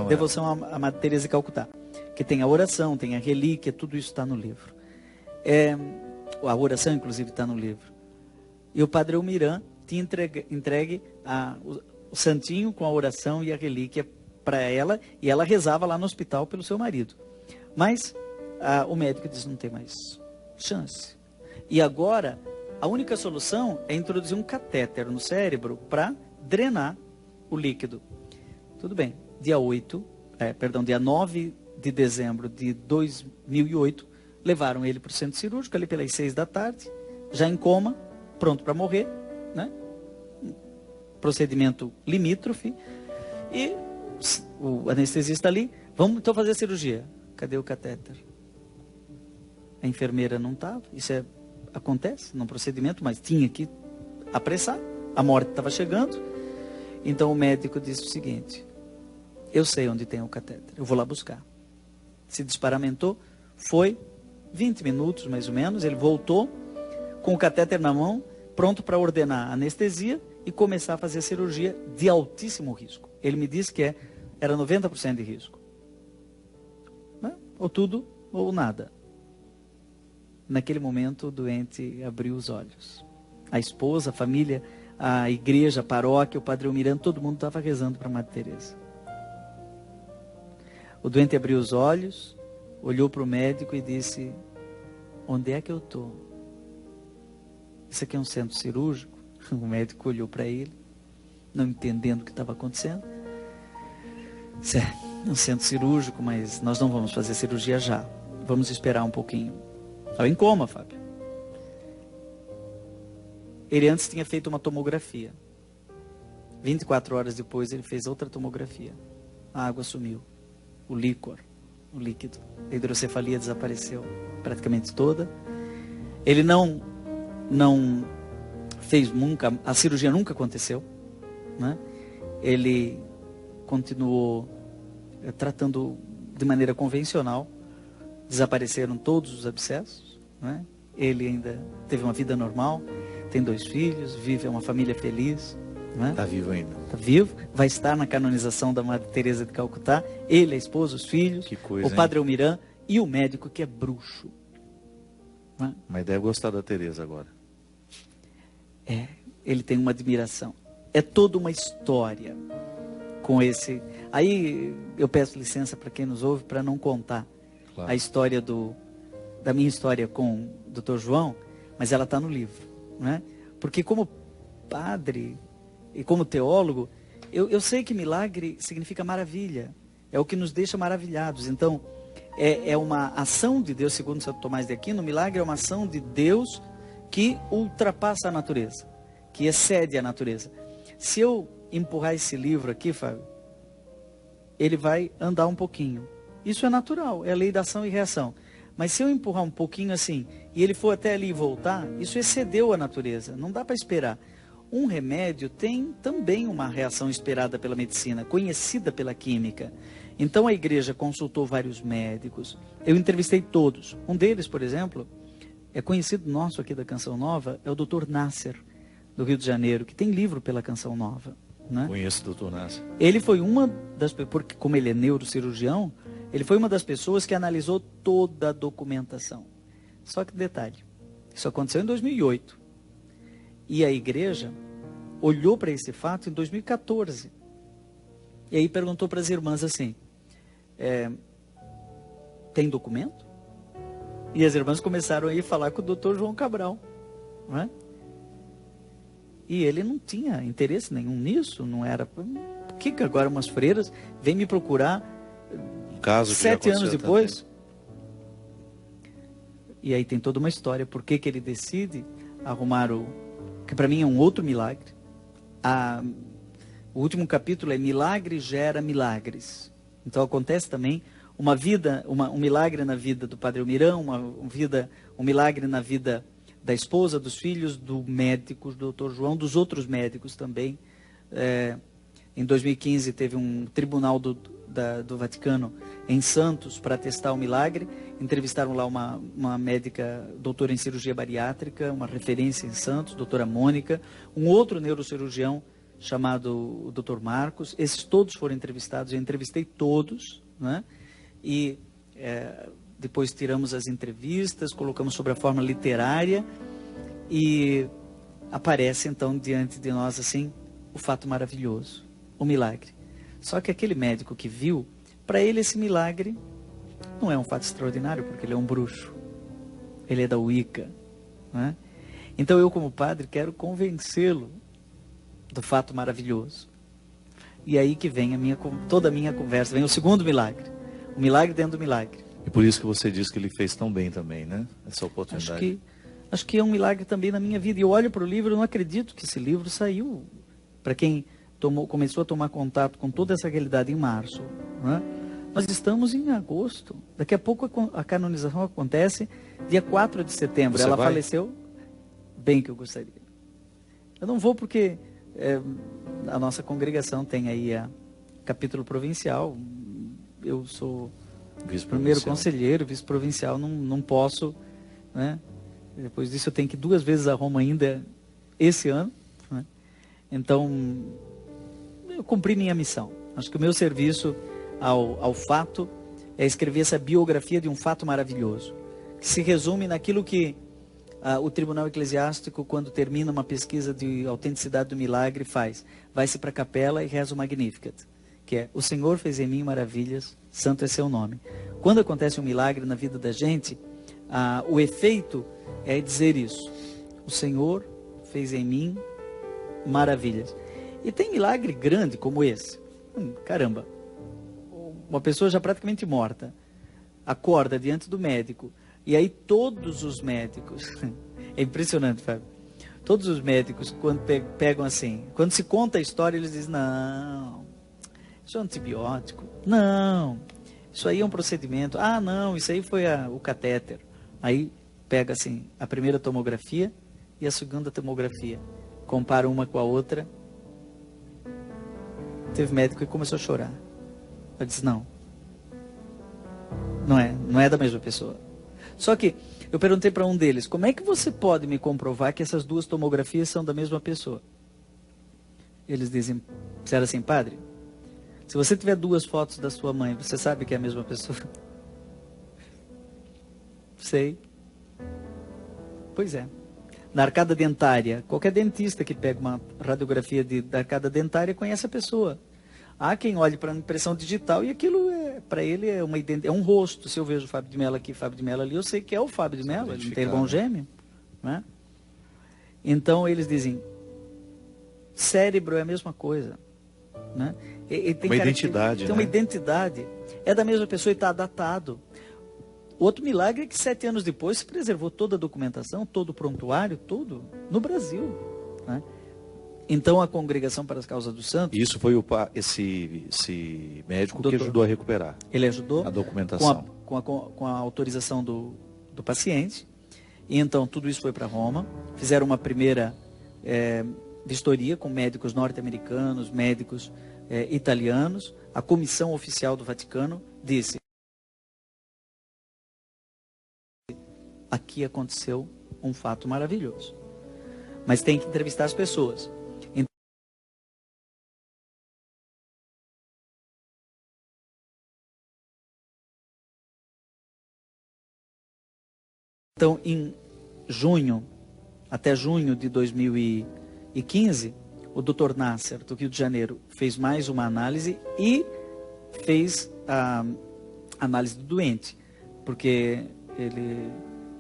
S2: devoção à Madre Teresa de Calcutá, que tem a oração, tem a relíquia, tudo isso está no livro. A oração, inclusive, está no livro. E o Padre Elmiran tinha entregue o santinho com a oração e a relíquia para ela, e ela rezava lá no hospital pelo seu marido. Mas o médico disse, não tem mais chance. E agora, a única solução é introduzir um catéter no cérebro para drenar o líquido. Tudo bem, dia 9 de dezembro de 2008, levaram ele para o centro cirúrgico, ali pelas 6 da tarde, já em coma, pronto para morrer, né? Procedimento limítrofe, e o anestesista ali, vamos então fazer a cirurgia. Cadê o catéter? A enfermeira não estava, isso acontece num procedimento, mas tinha que apressar, a morte estava chegando, então o médico disse o seguinte, eu sei onde tem o catéter, eu vou lá buscar. Se desparamentou, foi 20 minutos mais ou menos, ele voltou com o catéter na mão, pronto para ordenar anestesia e começar a fazer cirurgia de altíssimo risco. Ele me disse que era 90% de risco. Né? Ou tudo ou nada. Naquele momento o doente abriu os olhos. A esposa, a família, a igreja, a paróquia, o Padre Elmiran, todo mundo estava rezando para a Madre Teresa. O doente abriu os olhos, olhou para o médico e disse, onde é que eu estou? Isso aqui é um centro cirúrgico? O médico olhou para ele, não entendendo o que estava acontecendo. Disse, é um centro cirúrgico, mas nós não vamos fazer cirurgia já. Vamos esperar um pouquinho. Estava em coma, Fábio. Ele antes tinha feito uma tomografia. 24 horas depois ele fez outra tomografia. A água sumiu. O líquido. A hidrocefalia desapareceu praticamente toda. Ele não fez nunca, a cirurgia nunca aconteceu, né? Ele continuou tratando de maneira convencional, desapareceram todos os abscessos, né? Ele ainda teve uma vida normal, tem 2 filhos, vive uma família feliz, né?
S1: Está vivo ainda.
S2: Está vivo, vai estar na canonização da Madre Teresa de Calcutá, ele, a esposa, os filhos,
S1: que coisa,
S2: o Padre Elmiran e o médico que é bruxo. Né?
S1: Mas deve gostar da Teresa agora.
S2: Ele tem uma admiração. É toda uma história com esse. Aí eu peço licença para quem nos ouve para não contar claro. A história da minha história com o Dr. João, mas ela está no livro, né? Porque como padre e como teólogo, eu sei que milagre significa maravilha. É o que nos deixa maravilhados. Então, é uma ação de Deus, segundo Santo Tomás de Aquino, o milagre é uma ação de Deus que ultrapassa a natureza, que excede a natureza. Se eu empurrar esse livro aqui, Fábio, ele vai andar um pouquinho. Isso é natural, é a lei da ação e reação. Mas se eu empurrar um pouquinho assim, e ele for até ali e voltar, isso excedeu a natureza, não dá para esperar. Um remédio tem também uma reação esperada pela medicina, conhecida pela química. Então a igreja consultou vários médicos, eu entrevistei todos. Um deles, por exemplo, é conhecido nosso aqui da Canção Nova, é o Dr. Nasser, do Rio de Janeiro, que tem livro pela Canção Nova. Né?
S1: Conheço o Dr. Nasser.
S2: Ele foi uma das pessoas, porque como ele é neurocirurgião, ele foi uma das pessoas que analisou toda a documentação. Só que detalhe, isso aconteceu em 2008. E a igreja olhou para esse fato em 2014. E aí perguntou para as irmãs assim, tem documento? E as irmãs começaram a ir falar com o Dr. João Cabral. Não é? E ele não tinha interesse nenhum nisso, não era... Por que agora umas freiras vêm me procurar
S1: caso
S2: 7 anos depois? E aí tem toda uma história, por que ele decide arrumar que para mim é um outro milagre. O último capítulo é Milagre gera milagres. Então acontece também um milagre na vida do Padre Almirão, um milagre na vida da esposa, dos filhos, do médico, do Dr. João, dos outros médicos também. Em 2015 teve um tribunal do Vaticano em Santos para testar o milagre. Entrevistaram lá uma médica, doutora em cirurgia bariátrica, uma referência em Santos, doutora Mônica, um outro neurocirurgião chamado Dr. Marcos. Esses todos foram entrevistados, eu entrevistei todos, né? E depois tiramos as entrevistas, colocamos sobre a forma literária e aparece então diante de nós assim o fato maravilhoso, o milagre. Só que aquele médico que viu, para ele esse milagre não é um fato extraordinário, porque ele é um bruxo, ele é da Wicca, né? Então eu como padre quero convencê-lo do fato maravilhoso. E aí que vem toda a minha conversa, vem o segundo milagre, o milagre dentro do milagre.
S1: E por isso que você disse que ele fez tão bem também, né? Essa oportunidade.
S2: Acho que é um milagre também na minha vida. E eu olho para o livro e não acredito que esse livro saiu. Para quem começou a tomar contato com toda essa realidade em março, né? Nós estamos em agosto. Daqui a pouco a canonização acontece dia 4 de setembro. Ela faleceu bem que eu gostaria. Eu não vou porque a nossa congregação tem aí capítulo provincial. Eu sou primeiro conselheiro, vice-provincial, não posso, né? Depois disso eu tenho que ir 2 vezes a Roma ainda esse ano, né? Então, eu cumpri minha missão. Acho que o meu serviço ao fato é escrever essa biografia de um fato maravilhoso, que se resume naquilo que o Tribunal Eclesiástico, quando termina uma pesquisa de autenticidade do milagre, faz. Vai-se para a capela e reza o Magnificat, que é: o Senhor fez em mim maravilhas, santo é seu nome. Quando acontece um milagre na vida da gente, o efeito é dizer isso: o Senhor fez em mim maravilhas. E tem milagre grande como esse. Caramba, uma pessoa já praticamente morta acorda diante do médico, e aí todos os médicos, é impressionante, Fábio, todos os médicos quando pegam assim, quando se conta a história, eles dizem: não, isso é um antibiótico, não, isso aí é um procedimento, não, isso aí foi o catéter. Aí pega assim a primeira tomografia e a segunda tomografia, compara uma com a outra. Teve médico que começou a chorar. Eu disse: não é da mesma pessoa. Só que eu perguntei para um deles: como é que você pode me comprovar que essas 2 tomografias são da mesma pessoa? Eles disseram assim: padre, se você tiver 2 fotos da sua mãe, você sabe que é a mesma pessoa? Sei. Pois é. Na arcada dentária, qualquer dentista que pega uma radiografia da arcada dentária conhece a pessoa. Há quem olhe para a impressão digital e aquilo para ele é um rosto. Se eu vejo o Fábio de Mello aqui, Fábio de Mello ali, eu sei que é o Fábio de Mello, ele não tem irmão gêmeo, né? Então eles dizem: cérebro é a mesma coisa, né? Tem
S1: uma identidade,
S2: tem
S1: né?
S2: uma identidade, é da mesma pessoa e está datado. Outro milagre é que 7 anos depois se preservou toda a documentação, todo o prontuário, tudo no Brasil, né? Então a Congregação para as Causas dos Santos...
S1: Isso foi esse médico que ajudou a recuperar.
S2: Ele ajudou
S1: a documentação.
S2: Com a autorização do paciente. E então tudo isso foi para Roma. Fizeram uma primeira vistoria com médicos norte-americanos, médicos italianos. A comissão oficial do Vaticano disse: aqui aconteceu um fato maravilhoso. Mas tem que entrevistar as pessoas. Então, em junho, até junho de 2015, o Dr. Nasser, do Rio de Janeiro, fez mais uma análise e fez a análise do doente. Porque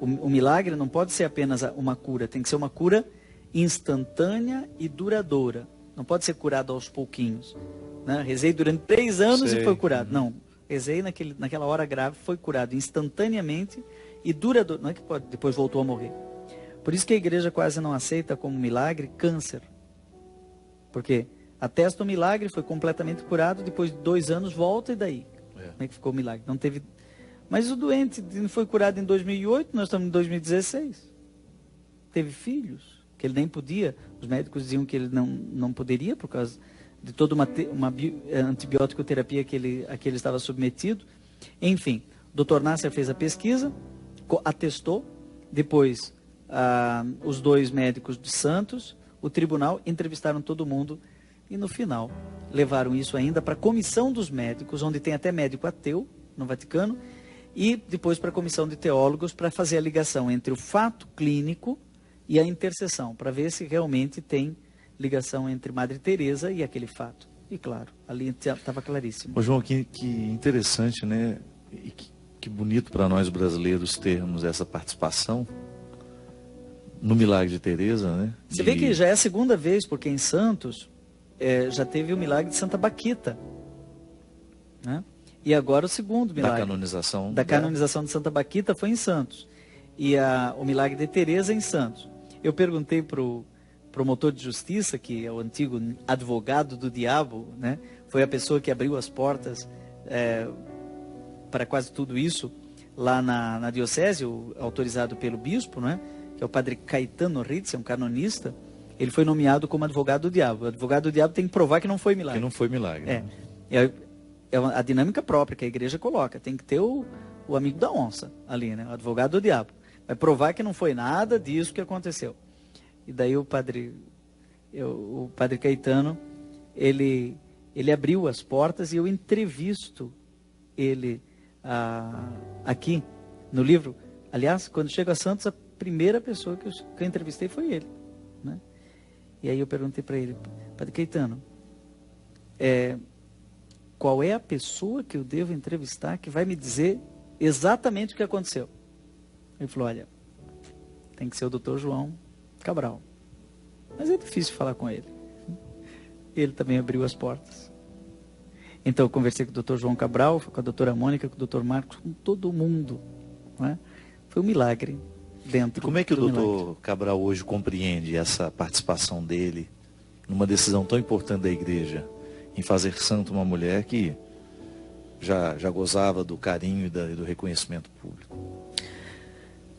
S2: o milagre não pode ser apenas uma cura, tem que ser uma cura instantânea e duradoura. Não pode ser curado aos pouquinhos. Né? Rezei durante 3 anos e foi curado. Não, rezei naquela hora grave, foi curado instantaneamente e duradouro. Não é que depois voltou a morrer. Por isso que a igreja quase não aceita como milagre câncer. Porque atesta o milagre, foi completamente curado, depois de 2 anos volta e daí? Como é que ficou o milagre? Não teve... Mas o doente foi curado em 2008, nós estamos em 2016. Teve filhos, que ele nem podia. Os médicos diziam que ele não poderia, por causa de toda uma antibiótico terapia a que ele estava submetido. Enfim, o Dr. Nasser fez a pesquisa, atestou, depois os 2 médicos de Santos, o tribunal, entrevistaram todo mundo e no final levaram isso ainda para a comissão dos médicos, onde tem até médico ateu no Vaticano, e depois para a comissão de teólogos para fazer a ligação entre o fato clínico e a intercessão, para ver se realmente tem ligação entre Madre Teresa e aquele fato. E claro, ali estava claríssimo.
S1: Ô João, que interessante, né? E que bonito para nós brasileiros termos essa participação no milagre de Teresa, né?
S2: Você vê que já é a 2ª vez, porque em Santos já teve o milagre de Santa Baquita, né? E agora o 2º milagre. Da canonização de Santa Baquita foi em Santos. E o milagre de Teresa em Santos. Eu perguntei para o promotor de justiça, que é o antigo advogado do diabo, né? Foi a pessoa que abriu as portas para quase tudo isso lá na diocese, autorizado pelo bispo, né? Que é o padre Caetano Ritz, é um canonista. Ele foi nomeado como advogado do diabo. O advogado do diabo tem que provar que não foi milagre.
S1: Que não foi milagre.
S2: É a dinâmica própria que a igreja coloca. Tem que ter o amigo da onça ali, né? O advogado do diabo. Vai provar que não foi nada disso que aconteceu. E daí o padre Caetano, ele abriu as portas e eu entrevisto ele aqui no livro. Aliás, quando chego a Santos, a primeira pessoa que eu entrevistei foi ele, né? E aí eu perguntei para ele, Padre Caetano, qual é a pessoa que eu devo entrevistar que vai me dizer exatamente o que aconteceu? Ele falou, olha, tem que ser o Dr. João Cabral. Mas é difícil falar com ele. Ele também abriu as portas. Então eu conversei com o Dr. João Cabral, com a doutora Mônica, com o Dr. Marcos, com todo mundo, né? Foi um milagre dentro.
S1: E como é que o
S2: Dr.
S1: Dr. Cabral hoje compreende essa participação dele numa decisão tão importante da igreja, em fazer santo uma mulher que já gozava do carinho e do reconhecimento público?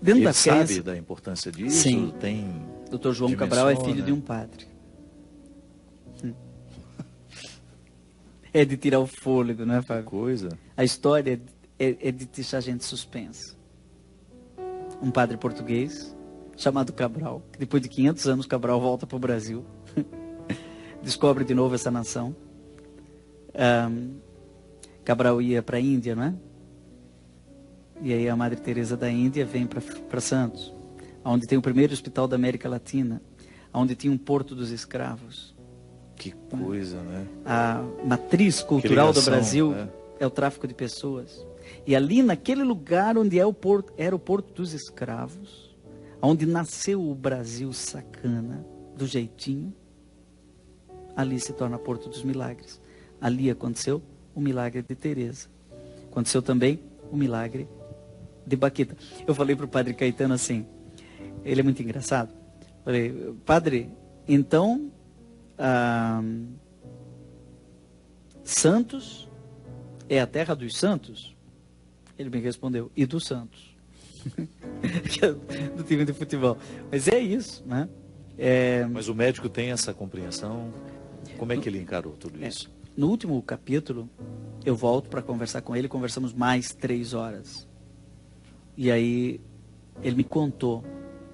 S2: Dentro
S1: Ele
S2: da
S1: sabe
S2: crença,
S1: da importância disso?
S2: sim.
S1: Tem
S2: Dr. João Cabral é filho de um padre. É de tirar o fôlego, não é, Fábio?
S1: coisa.
S2: A história é de deixar a gente suspensa. Um padre português, chamado Cabral, que depois de 500 anos Cabral volta para o Brasil, descobre de novo essa nação. Cabral ia para a Índia, não é? E aí a Madre Teresa da Índia vem para Santos, onde tem o primeiro hospital da América Latina, onde tinha um porto dos escravos.
S1: Que coisa, né?
S2: A matriz cultural do
S1: ligação,
S2: Brasil
S1: né?
S2: É o tráfico de pessoas. E ali naquele lugar onde era o porto dos escravos, onde nasceu o Brasil sacana, do jeitinho, ali se torna Porto dos Milagres. Ali aconteceu o milagre de Teresa. Aconteceu também o milagre de Baquita. Eu falei para o Padre Caetano assim, ele é muito engraçado. Falei, padre, então Santos é a terra dos santos? Ele me respondeu, e dos santos. Do time de futebol. Mas é isso, né?
S1: Mas o médico tem essa compreensão? Como é que ele encarou tudo isso?
S2: No último capítulo, eu volto para conversar com ele, conversamos mais 3 horas. E aí ele me contou,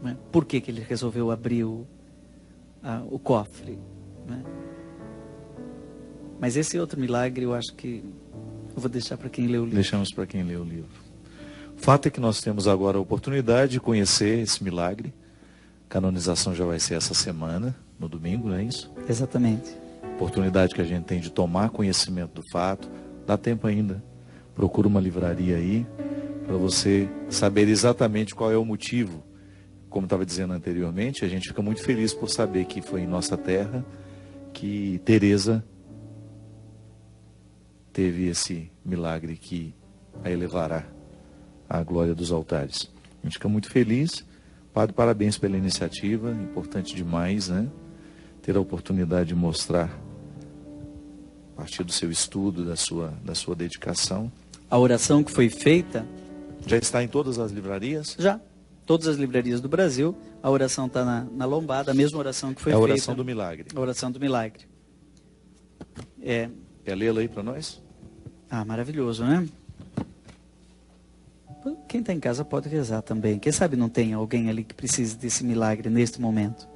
S2: né, por que ele resolveu abrir o cofre, né? Mas esse outro milagre eu acho que eu vou deixar para quem lê o livro.
S1: Deixamos para quem lê o livro. O fato é que nós temos agora a oportunidade de conhecer esse milagre. A canonização já vai ser essa semana, no domingo, não é isso?
S2: Exatamente.
S1: Oportunidade que a gente tem de tomar conhecimento do fato. Dá tempo ainda. Procura uma livraria aí para você saber exatamente qual é o motivo. Como estava dizendo anteriormente, a gente fica muito feliz por saber que foi em nossa terra que Teresa teve esse milagre que a elevará à glória dos altares. A gente fica muito feliz. Padre, parabéns pela iniciativa, importante demais, né? Ter a oportunidade de mostrar, a partir do seu estudo, da sua dedicação.
S2: A oração que foi feita...
S1: Já está em todas as livrarias?
S2: Já. Todas as livrarias do Brasil. A oração está na lombada, a mesma oração que foi feita.
S1: É a oração do milagre.
S2: A oração do milagre.
S1: Quer lê-la aí para nós?
S2: Ah, maravilhoso, né? Quem está em casa pode rezar também. Quem sabe não tem alguém ali que precise desse milagre neste momento.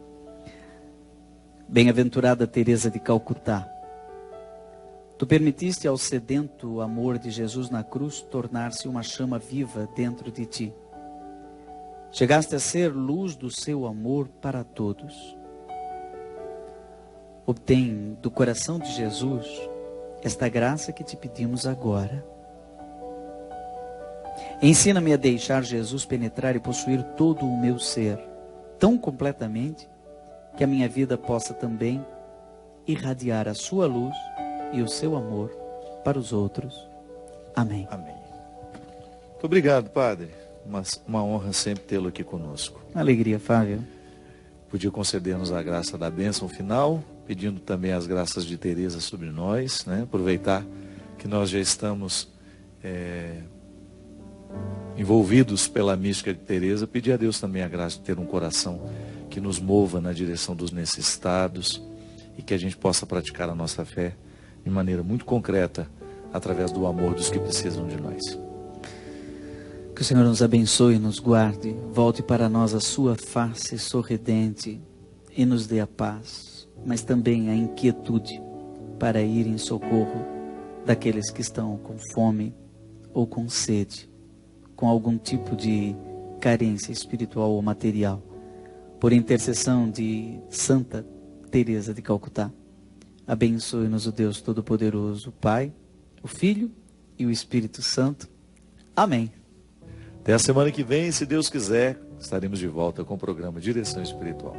S2: Bem-aventurada Teresa de Calcutá, tu permitiste ao sedento amor de Jesus na cruz tornar-se uma chama viva dentro de ti. Chegaste a ser luz do seu amor para todos. Obtém do coração de Jesus esta graça que te pedimos agora. Ensina-me a deixar Jesus penetrar e possuir todo o meu ser, tão completamente, que a minha vida possa também irradiar a sua luz e o seu amor para os outros. Amém.
S1: Amém. Muito obrigado, Padre. Uma honra sempre tê-lo aqui conosco.
S2: Alegria, Fábio.
S1: Podia conceder-nos a graça da bênção final, pedindo também as graças de Teresa sobre nós, né? Aproveitar que nós já estamos envolvidos pela mística de Teresa, pedir a Deus também a graça de ter um coração que nos mova na direção dos necessitados e que a gente possa praticar a nossa fé de maneira muito concreta através do amor dos que precisam de nós.
S2: Que o Senhor nos abençoe, nos guarde, volte para nós a sua face sorridente e nos dê a paz, mas também a inquietude para ir em socorro daqueles que estão com fome ou com sede, com algum tipo de carência espiritual ou material. Por intercessão de Santa Teresa de Calcutá, abençoe-nos o Deus Todo-Poderoso, o Pai, o Filho e o Espírito Santo. Amém.
S1: Até a semana que vem, se Deus quiser, estaremos de volta com o programa Direção Espiritual.